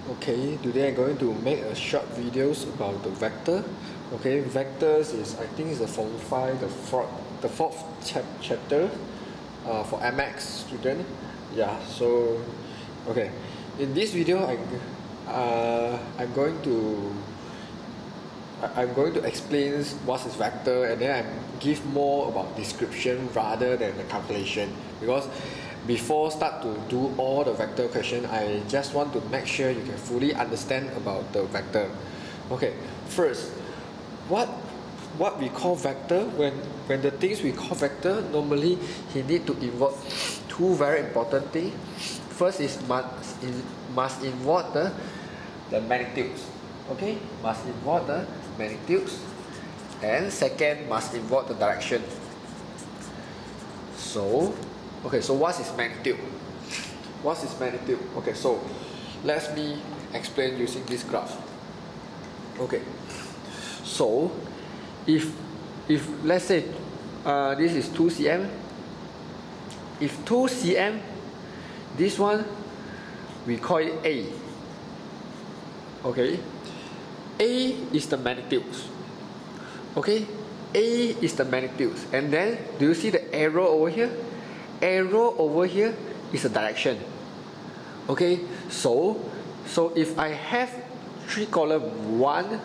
Okay, today I'm going to make a short videos about the vector. Okay, vectors is I think is the form 5, the fourth chapter for MX student. Yeah, so okay, in this video I'm going to explain what is vector, and then I give more about description rather than the calculation, because before start to do all the vector question, I just want to make sure you can fully understand about the vector. Okay, first, what we call vector, when the things we call vector, normally he need to involve two very important things. First is must involve the magnitudes. Okay, must involve the magnitudes, and second must involve the direction. So okay, so what is magnitude? What is magnitude? Okay, so let me explain using this graph. Okay, so if let's say this is 2 cm, if 2 cm, this one we call it A. Okay, A is the magnitudes. Okay, A is the magnitudes, and then do you see the arrow over here? Arrow over here is the direction. Okay, so if I have three columns, 1,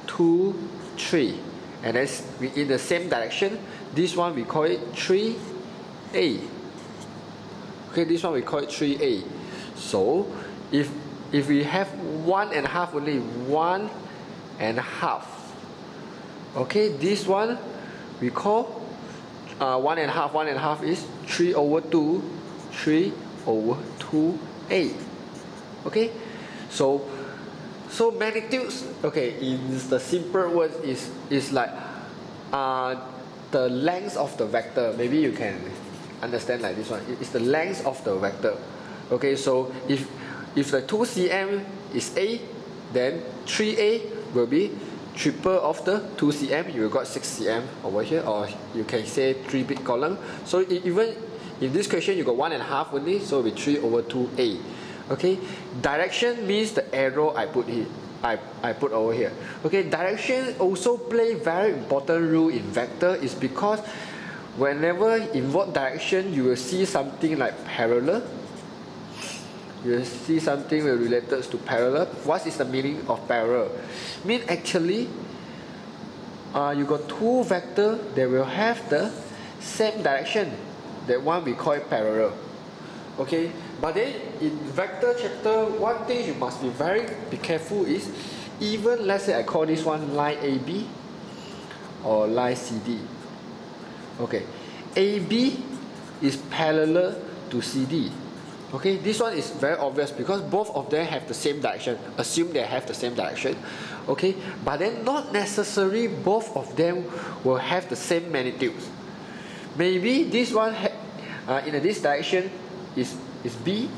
2, 3, and then in the same direction, this one we call it 3A. Okay, this one we call it 3A. So if we have 1.5 only, 1.5. Okay, this one we call 1.5. 1.5 is 3/2, 3/2A. Okay, so magnitudes, okay, in the simple words is like the length of the vector. Maybe you can understand like this one. It's the length of the vector. Okay, so if the 2 cm is A, then 3A will be triple of the 2 cm. You got 6 cm over here, or you can say 3 big column. So even in this question you got 1.5 only, so it will be 3/2A. Okay, direction means the arrow I put here. I put over here. Okay, direction also play very important role in vector, is because whenever involve direction, you will see something like parallel. You will see something related to parallel. What is the meaning of parallel? Mean actually, you got two vectors, they will have the same direction. That one we call it parallel. Okay, but then in vector chapter, one thing you must be careful is, even let's say I call this one line AB or line CD. Okay, AB is parallel to CD. Okay, this one is very obvious because both of them have the same direction. Assume they have the same direction. Okay, but then not necessarily both of them will have the same magnitudes. Maybe this one in this direction is B,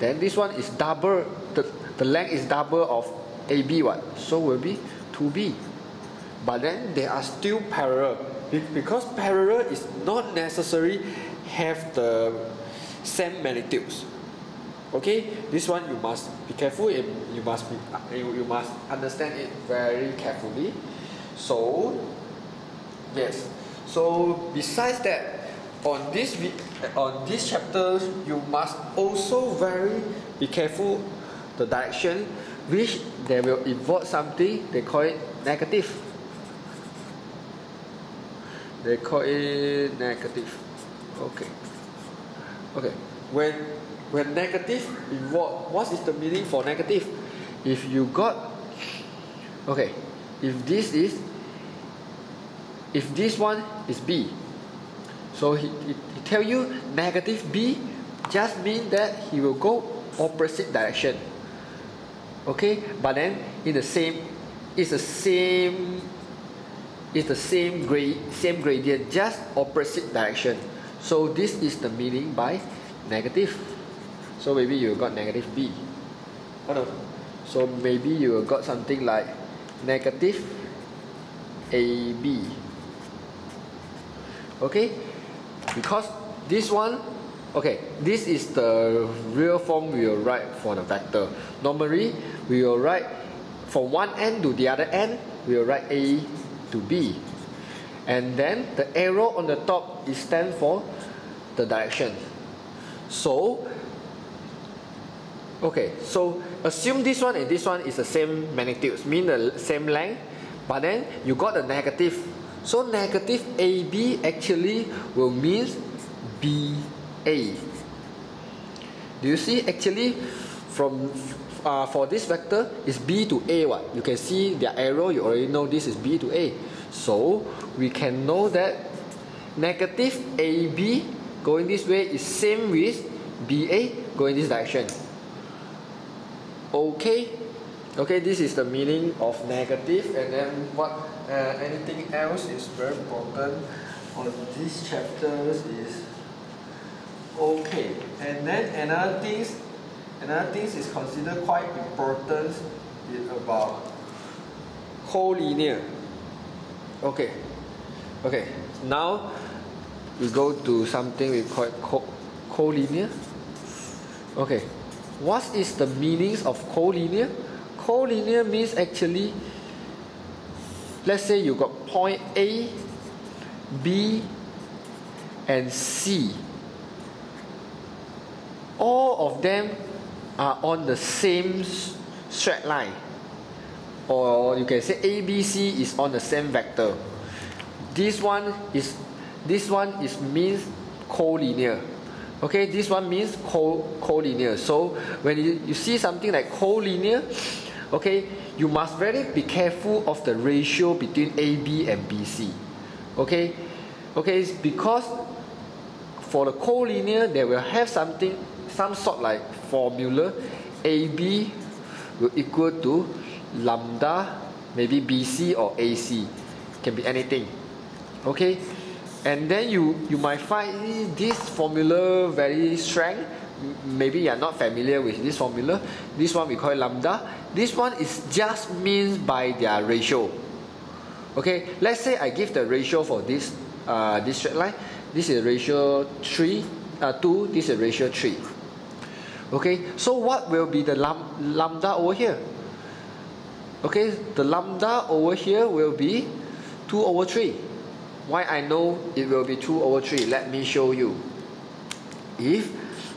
then this one is double, the length is double of AB, what? So will be 2B. But then they are still parallel, because parallel is not necessarily have the same magnitudes. Okay, this one you must be careful, and you must understand it very carefully. So yes, so besides that, on this chapter, you must also be careful the direction, which they will involve something they call it negative. They call it negative. Okay. Okay, when negative involved, what is the meaning for negative? If you got, okay, if this one is B, so he tell you negative B just mean that he will go opposite direction. Okay, but then it's the same gradient, just opposite direction. So this is the meaning by negative. So maybe you got negative B. Oh no. So maybe you got something like negative AB. Okay? Because this one Okay, this is the real form we will write for the vector. Normally, we will write from one end to the other end, we will write A to B. And then the arrow on the top is stand for the direction. So, okay, so assume this one and this one is the same magnitude, mean the same length, but then you got the negative. So negative AB actually will mean BA. Do you see actually from for this vector is B to A what? You can see the arrow, you already know this is B to A. So we can know that negative AB going this way is same with BA going this direction. Okay, okay, this is the meaning of negative. And then what anything else is very important on these chapters is okay. And then another things is considered quite important is about collinear. Okay, okay. Now we go to something we call collinear. Okay, what is the meanings of collinear? Collinear means actually, let's say you got point A, B, and C. All of them are on the same straight line, or you can say ABC is on the same vector. This one is means collinear. Okay, this one means collinear. So when you see something like collinear, okay, you must very be careful of the ratio between AB and BC. Okay, okay, because for the collinear they will have some sort like formula. AB will equal to lambda, maybe BC or AC, can be anything. Okay, and then you might find this formula very strong. Maybe you are not familiar with this formula. This one we call it lambda. This one is just means by their ratio. Okay, let's say I give the ratio for this straight line. This is ratio 2. This is ratio 3. Okay, so what will be the lambda over here? Okay, the lambda over here will be 2 over 3. Why I know it will be 2 over 3? Let me show you. If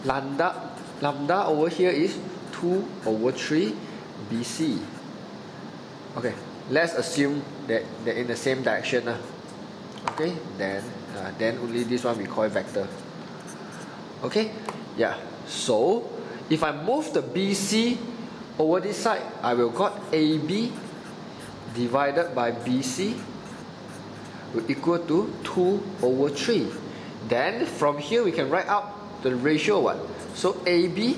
lambda over here is 2 over 3 BC. Okay, let's assume that they're in the same direction. Okay, then only this one we call vector. Okay, yeah. So if I move the BC over this side, I will got AB divided by BC will equal to 2 over 3. Then from here we can write out the ratio what? So AB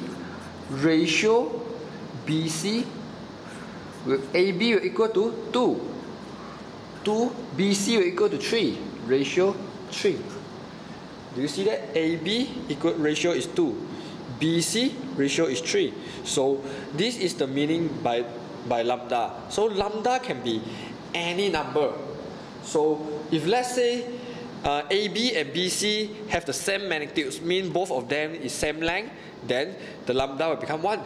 ratio BC AB will equal to 2. 2 BC will equal to 3. Ratio 3. Do you see that? AB equal ratio is 2. BC ratio is 3. So this is the meaning by lambda. So lambda can be any number. So if let's say AB and BC have the same magnitudes, mean both of them is same length, then the lambda will become 1,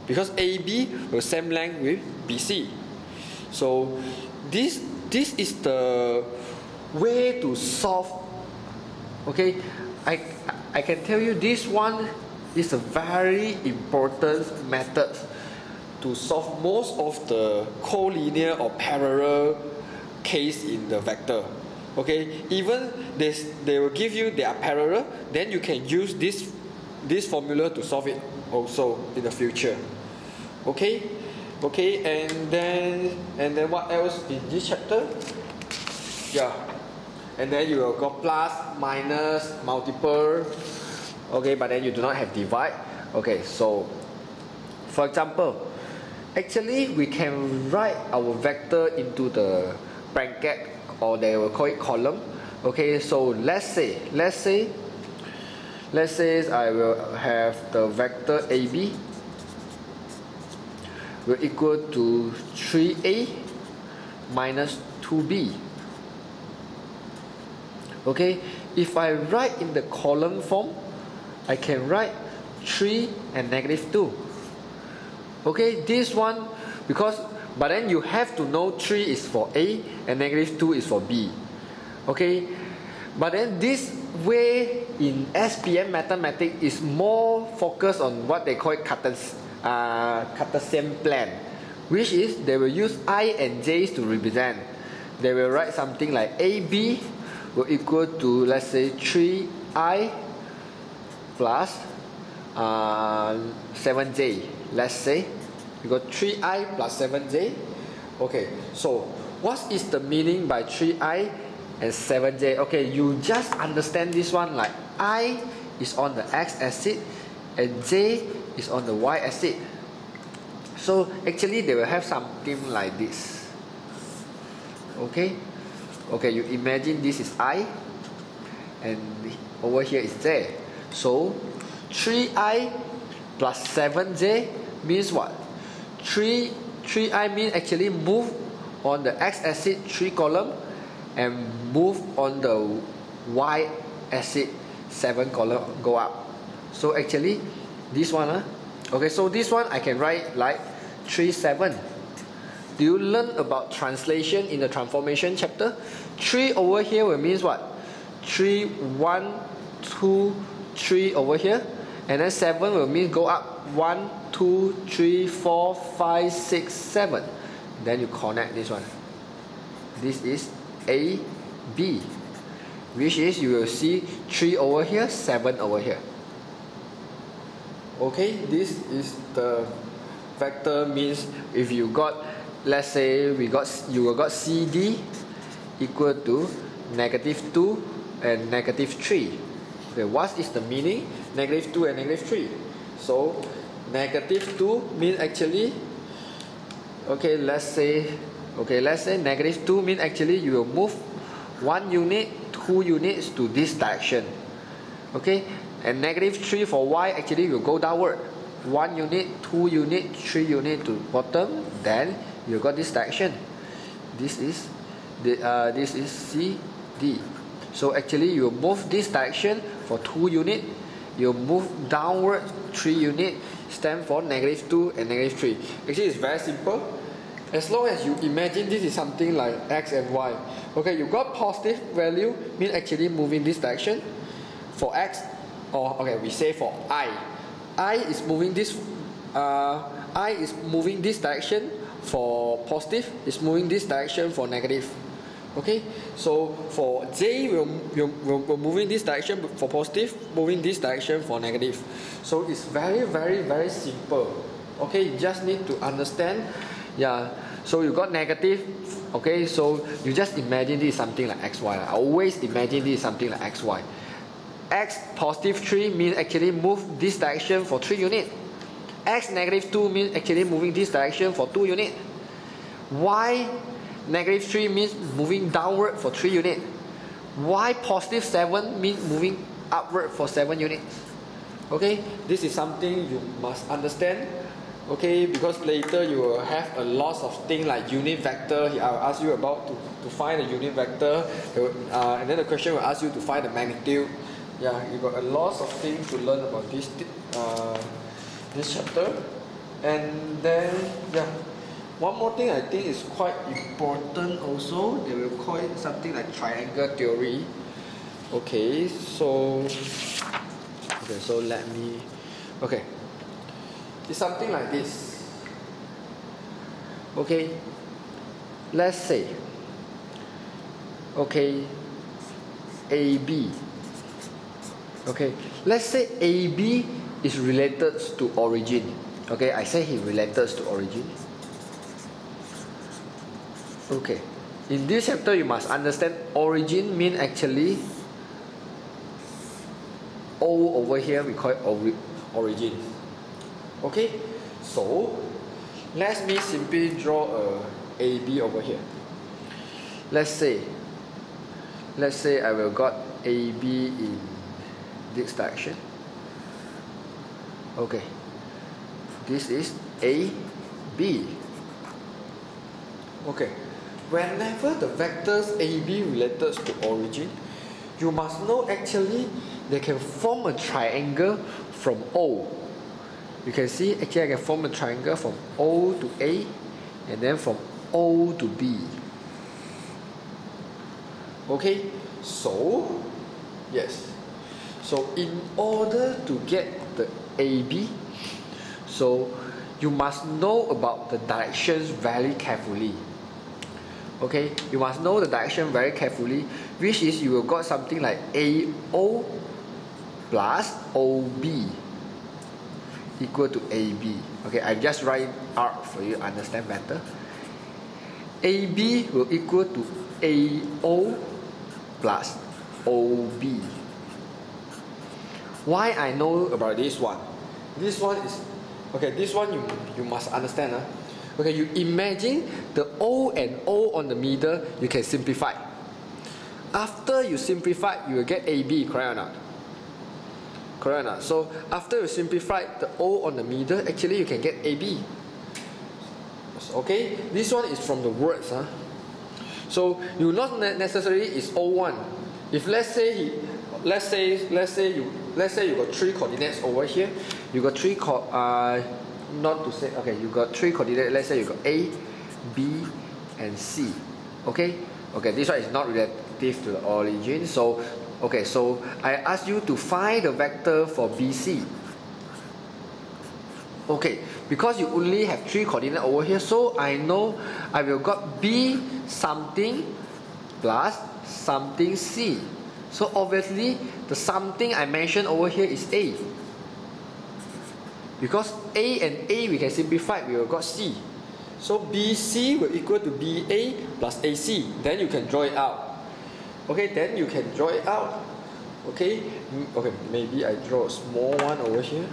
because AB will same length with BC. So this is the way to solve. Okay, I can tell you this one is a very important method to solve most of the collinear or parallel case in the vector. Okay, even they will give you they are parallel, then you can use this formula to solve it also in the future. Okay, okay, and then what else in this chapter? Yeah, and then you will go plus, minus, multiple. Okay, but then you do not have divide. Okay, so for example, actually we can write our vector into the bracket, or they will call it column. Okay, so let's say I will have the vector AB will equal to 3A minus 2B. Okay, if I write in the column form, I can write 3 and -2. Okay, this one, but then you have to know 3 is for A and -2 is for B. Okay, but then this way in SPM mathematics is more focused on what they call Cartesian plan, which is they will use I and J's to represent. They will write something like AB will equal to, let's say, 3I plus 7J. Let's say you got 3I plus 7J. Okay, so what is the meaning by 3I and 7J? Okay, you just understand this one like I is on the x-axis and J is on the y-axis. So actually they will have something like this. Okay, you imagine this is I and over here is J. So 3I plus 7J means what? 3I means actually move on the x-axis 3 column and move on the y-axis 7 column go up. So actually this one, okay, so this one I can write like 3, 7. Do you learn about translation in the transformation chapter? 3 over here will means what? 3, 1, 2, 3 over here. And then 7 will mean go up 1, 2, 3, 4, 5, 6, 7. Then you connect this one. This is A, B. Which is you will see 3 over here, 7 over here. Okay, this is the vector means if you got, let's say you got CD equal to -2 and -3. Okay, what is the meaning? -2 and -3. So -2 means actually, okay, let's say -2 means actually you will move 1 unit, 2 units to this direction. Okay, and -3 for y actually will go downward. 1 unit, 2 unit, 3 unit to bottom, then you got this direction. This is C, D. So actually you move this direction for 2 unit, you move downward 3 unit, stand for -2 and -3. Actually it's very simple. As long as you imagine this is something like x and y. Okay, you got positive value, mean actually moving this direction for x, or okay, we say for I is moving this direction for positive, is moving this direction for negative. Okay, so for J we're moving this direction for positive, moving this direction for negative. So it's very, very, very simple. Okay, you just need to understand. Yeah, so you got negative. Okay, so you just imagine this is something like xy. I always imagine this is something like xy. X positive 3 means actually move this direction for 3 units. X -2 means actually moving this direction for 2 units. Y -3 means moving downward for 3 units. Y positive 7 means moving upward for 7 units. Okay, this is something you must understand. Okay, because later you will have a lot of things like unit vector. I'll ask you about to find a unit vector, and then the question will ask you to find the magnitude. Yeah, you got a lot of things to learn about this chapter. And then yeah, one more thing I think is quite important also. They will call it something like triangle theory. Okay, so let me. Okay, it's something like this. Okay, let's say. Okay, AB. Okay, let's say AB is related to origin. Okay, I say he related to origin. Okay, in this chapter you must understand origin mean actually O over here we call it origin. Okay, so let me simply draw a AB over here. Let's say I will got AB in this direction. Okay, this is A, B. Okay, whenever the vectors AB related to origin, you must know actually they can form a triangle from O. You can see actually I can form a triangle from O to A and then from O to B. Okay, so yes. So in order to get the AB, so you must know about the directions very carefully. Okay, you must know the direction very carefully, which is you will got something like AO plus OB equal to AB. Okay, I just write out for you to understand better. AB will equal to AO plus OB. Why I know about this one? This one is, okay, this one you must understand. Okay, you imagine the O and O on the middle, you can simplify. After you simplify, you will get AB, correct or not? Correct or not? So after you simplify the O on the middle, actually you can get AB. Okay, this one is from the words. So you not necessarily is O1. If let's say you got 3 coordinates over here, you got 3 not to say, okay, you got 3 coordinates. Let's say you got A, B, and C. Okay, this one is not relative to the origin. So, okay, so I ask you to find the vector for BC. Okay, because you only have 3 coordinates over here, so I know I will got B something plus something C. So obviously, the something I mentioned over here is A. Because A and A we can simplify, we will got C. So BC will equal to BA plus AC. Then you can draw it out. Okay, then you can draw it out. Okay, maybe I draw a small one over here.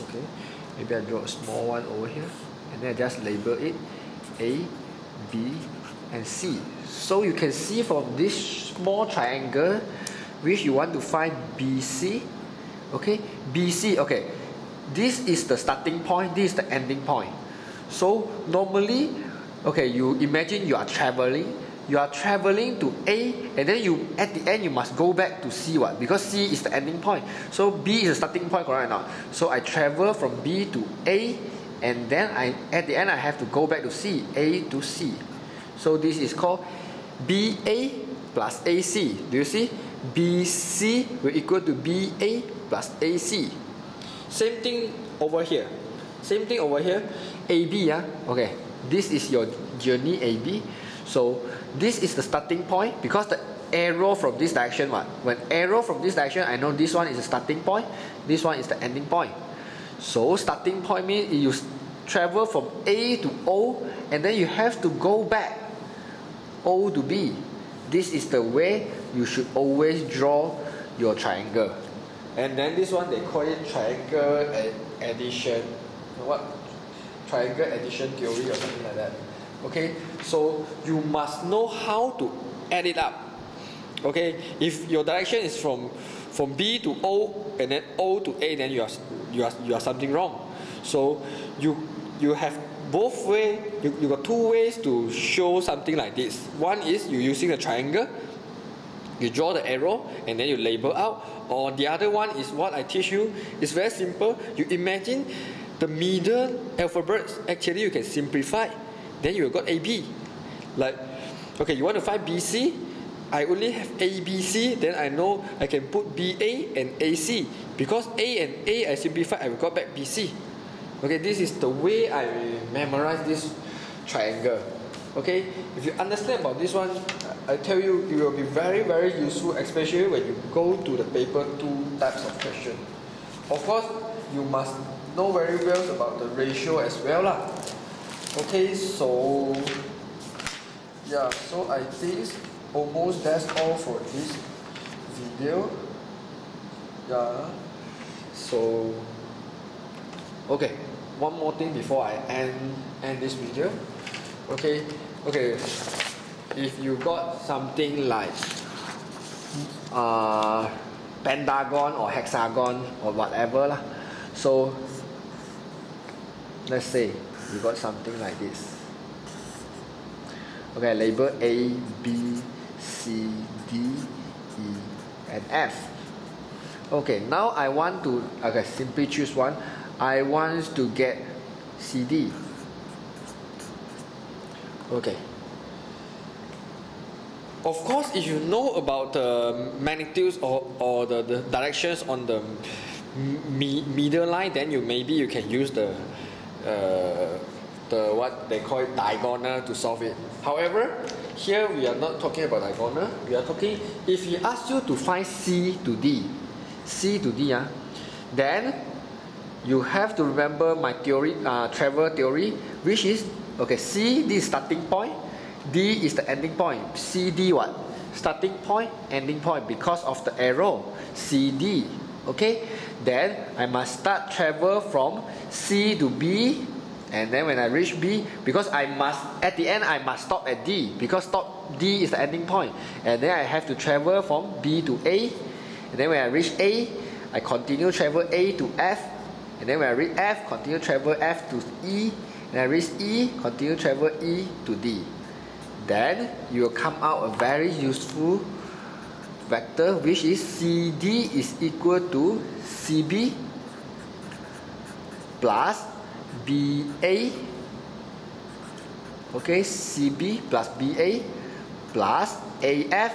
Okay, maybe I draw a small one over here. And then I just label it A, B, and C. So you can see from this small triangle, which you want to find BC. Okay, BC, okay. This is the starting point, this is the ending point. So normally, okay, you imagine you are traveling to A, and then you at the end you must go back to C, what? Because C is the ending point. So B is the starting point, correct or not? So I travel from B to A, and then at the end I have to go back to C, A to C. So this is called BA plus AC. Do you see? BC will equal to BA plus AC. Same thing over here. Same thing over here. AB, okay. This is your journey AB. So this is the starting point because the arrow from this direction, what? When arrow from this direction, I know this one is the starting point. This one is the ending point. So starting point means you travel from A to O, and then you have to go back O to B. This is the way you should always draw your triangle. And then this one they call it triangle addition. What? Triangle addition theory or something like that. Okay, so you must know how to add it up. Okay, if your direction is from B to O and then O to A, then you are something wrong. So you have both way. You got 2 ways to show something like this. One is you using a triangle. You draw the arrow and then you label out. Or the other one is what I teach you. It's very simple. You imagine the middle alphabets. Actually, you can simplify. Then you got AB. Like, okay, you want to find BC. I only have ABC. Then I know I can put BA and AC. Because A and A I simplify, I will got back BC. Okay, this is the way I memorize this triangle. Okay, if you understand about this one, I tell you, it will be very, very useful, especially when you go to the paper 2 types of question. Of course, you must know very well about the ratio as well lah. Okay, so yeah, so I think almost that's all for this video. Yeah, so okay, one more thing before I end this video. Okay, if you got something like pentagon or hexagon or whatever lah, so let's say you got something like this. Okay, label A, B, C, D, E, and F. Okay, now I want to, okay, simply choose one. I want to get CD. Okay. Of course, if you know about the magnitudes or the directions on the middle line, then maybe you can use the what they call it diagonal to solve it. However, here we are not talking about diagonal. We are talking, if he asks you to find C to D, then you have to remember my theory, travel theory, which is, okay, C, this is starting point, D is the ending point. CD what? Starting point, ending point, because of the arrow. CD. Okay? Then I must start travel from C to B, and then when I reach B, because I must, at the end I must stop at D, because D is the ending point. And then I have to travel from B to A, and then when I reach A, I continue travel A to F, and then when I reach F, continue travel F to E, and I reach E, continue travel E to D. Then you will come out a very useful vector, which is CD is equal to CB plus BA. Okay, CB plus BA plus AF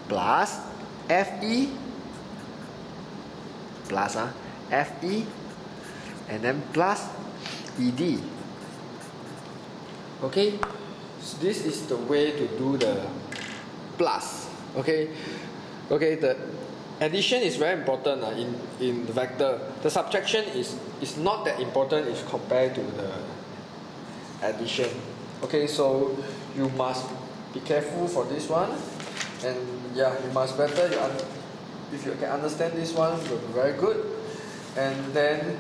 plus FE plus FE, and then plus ED. Okay, so this is the way to do the plus. Okay, the addition is very important in the vector. The subtraction is not that important if compared to the addition. Okay, so you must be careful for this one, and yeah, you must better, if you can understand this one, will be very good. And then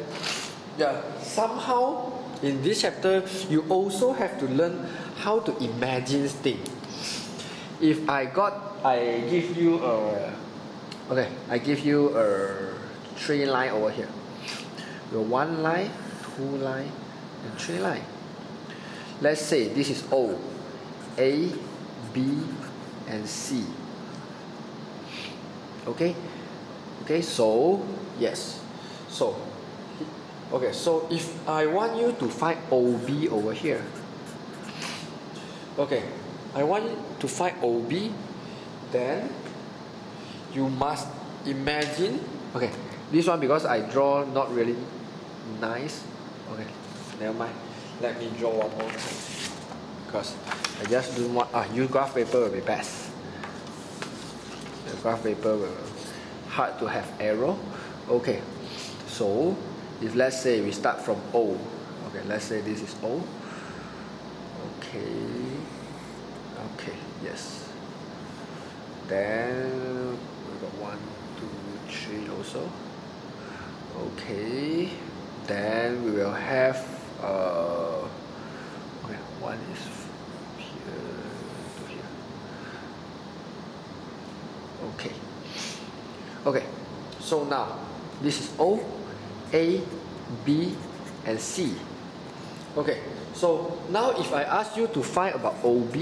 yeah, somehow in this chapter you also have to learn how to imagine things. If I give you a, okay, I give you a 3 line over here. Your 1 line, 2 line, and 3 line. Let's say this is O, A, B, and C. Okay, so yes, so okay, so if I want you to find OB over here, okay, I want you to find OB, then you must imagine, okay, this one because I draw not really nice, okay, never mind, let me draw one more time, because I just do want, use graph paper will be best. The graph paper will hard to have arrow. Okay, so if let's say we start from O, okay, let's say this is O, okay, yes, then we got 1, 2, 3 also, okay, then we will have okay, one is here to here, okay, so now this is O, A, B, and C. Okay, so now if I ask you to find about OB,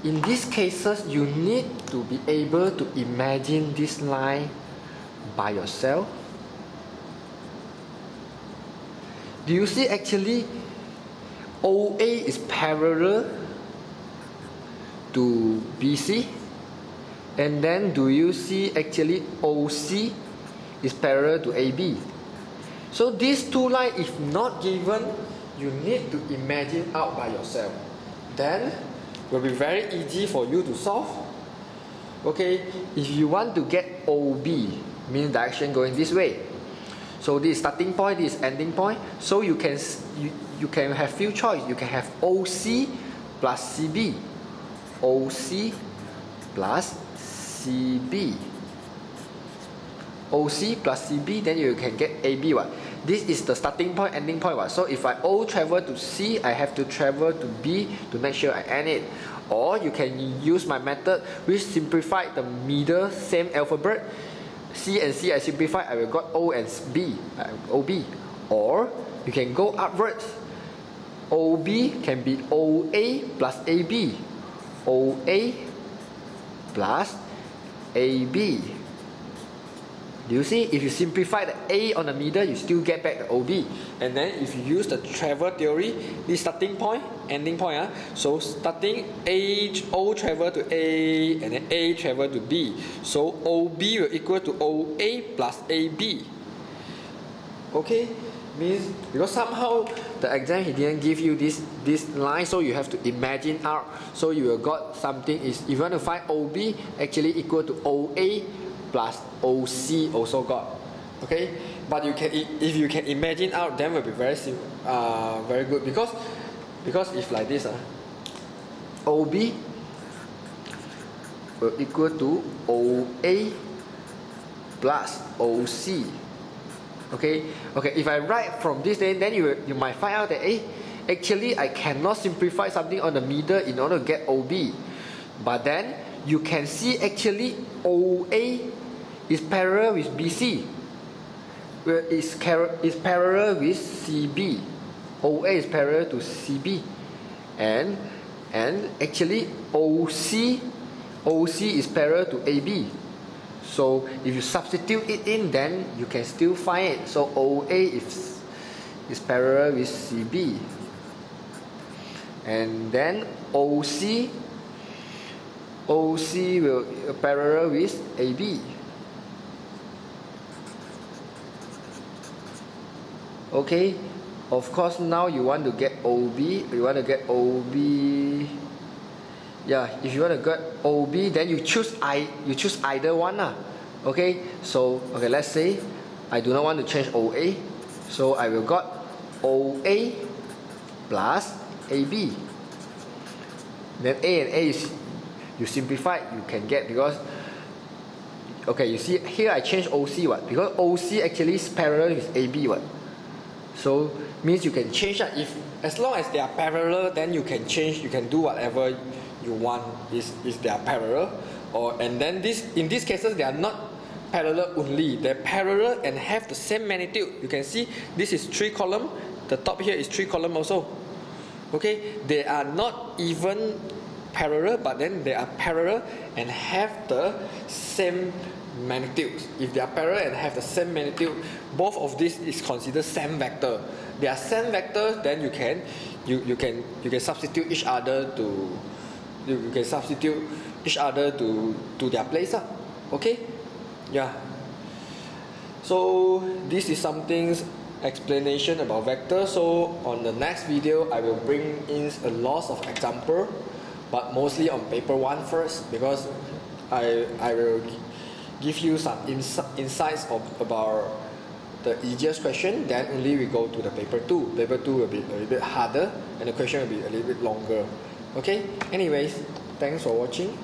in these cases you need to be able to imagine this line by yourself. Do you see actually OA is parallel to BC? And then do you see actually OC is parallel to AB? So these 2 lines, if not given, you need to imagine out by yourself. Then it will be very easy for you to solve. Okay, if you want to get OB, means direction going this way. So this is starting point, this is ending point. So you can have few choice. You can have OC plus CB, OC plus CB, OC plus CB, then you can get AB. What? This is the starting point, ending point. What? So if I O travel to C, I have to travel to B to make sure I end it. Or you can use my method which simplified the middle same alphabet. C and C I simplify, I will got O and B, OB. Or you can go upwards. OB can be OA plus AB, OA plus AB. Do you see? If you simplify the A on the middle, you still get back the OB. And then if you use the travel theory, this starting point, ending point, so starting O travel to A, and then A travel to B. So OB will equal to OA plus AB. Okay? Means because somehow the exam he didn't give you this line, so you have to imagine out. So you will got something is, if you want to find OB, actually equal to OA plus OC also got. Okay, but you can, if you can imagine out, then will be very good, because if like this, OB will equal to OA plus OC. Okay, if I write from this, then you might find out that actually I cannot simplify something on the middle in order to get OB. But then you can see actually OA is parallel with BC, where is parallel with CB. OA is parallel to CB, and actually OC is parallel to AB. So if you substitute it in, then you can still find it. So OA is parallel with CB, and then OC will parallel with AB. Okay, of course now you want to get OB. Yeah, if you want to get OB, then you choose either one. Okay, so let's say I do not want to change OA, so I will got OA plus AB. Then A and A is, you simplify, you can get, because you see here I change OC because OC actually is parallel with AB So means you can change that. If as long as they are parallel, then you can change, you can do whatever you want is they are parallel. And then in these cases they are not parallel only, they're parallel and have the same magnitude. You can see this is 3 column, the top here is 3 column also. Okay, they are not even parallel, but then they are parallel and have the same magnitudes. If they are parallel and have the same magnitude, both of this is considered same vector. They are same vector, then you can substitute each other to their place. Okay, yeah. So this is something explanation about vector. So on the next video I will bring in a lot of example, but mostly on paper 1 first, because I will give you some insights about the easiest question, then only we go to the paper 2. Paper 2 will be a little bit harder and the question will be a little bit longer. Okay, anyways, thanks for watching.